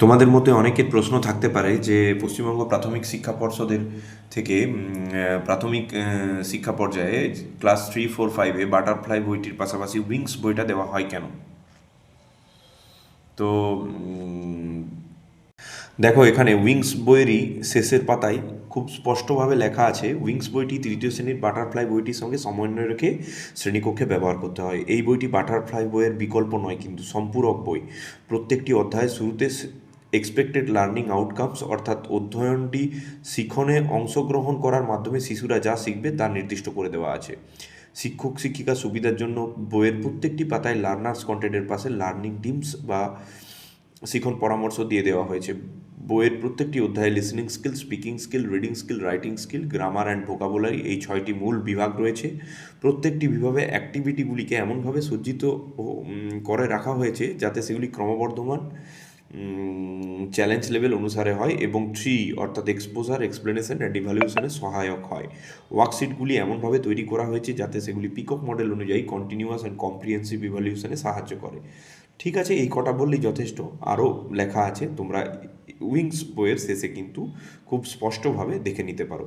তোমাদের মধ্যে অনেকের প্রশ্ন থাকতে পারে যে পশ্চিমবঙ্গ প্রাথমিক শিক্ষা পর্ষদের থেকে প্রাথমিক শিক্ষা পর্যায়ে ক্লাস 3, 4, 5-এ বাটারফ্লাই বইটির পাশাপাশি উইংস বইটা দেওয়া হয় কেন। তো দেখো, এখানে উইংস বইয়েরই শেষের পাতায় খুব স্পষ্টভাবে লেখা আছে, উইংস বইটি তৃতীয় শ্রেণীর বাটারফ্লাই বইটির সঙ্গে সমন্বয় রেখে শ্রেণীকক্ষে ব্যবহার করতে হয়। এই বইটি বাটারফ্লাই বইয়ের বিকল্প নয়, কিন্তু সম্পূরক বই। প্রত্যেকটি অধ্যায়ের শুরুতে এক্সপেক্টেড লার্নিং আউটকামস, অর্থাৎ অধ্যয়নটি শিখনে অংশগ্রহণ করার মাধ্যমে শিশুরা যা শিখবে তা নির্দিষ্ট করে দেওয়া আছে। শিক্ষক শিক্ষিকা সুবিধার জন্য বইয়ের প্রত্যেকটি পাতায় লার্নার্স কন্টেন্টের পাশে লার্নিং টিমস বা শিখন পরামর্শ দিয়ে দেওয়া হয়েছে। বইয়ের প্রত্যেকটি অধ্যায়ে listening skill, speaking skill, reading skill, writing skill, grammar and vocabulary, এই 6টি মূল বিভাগ রয়েছে। প্রত্যেকটি বিভাগে অ্যাক্টিভিটিগুলিকে এমনভাবে সজ্জিত করে রাখা হয়েছে যাতে সেগুলি ক্রমবর্ধমান চ্যালেঞ্জ লেভেল অনুসারে হয় এবং 3 অর্থাৎ এক্সপোজার, এক্সপ্লেনেশন অ্যান্ড ইভ্যালুয়েশনে সহায়ক হয়। ওয়ার্কশিটগুলি এমনভাবে তৈরি করা হয়েছে যাতে সেগুলি পিকক মডেল অনুযায়ী কন্টিনিউয়াস অ্যান্ড কম্প্রিহেন্সিভ ইভ্যালুয়েশনে সাহায্য করে। ঠিক আছে, এই কটা বললেই যথেষ্ট। আরও লেখা আছে, তোমরা উইংস বইয়ের শেষে কিন্তু খুব স্পষ্টভাবে দেখে নিতে পারো।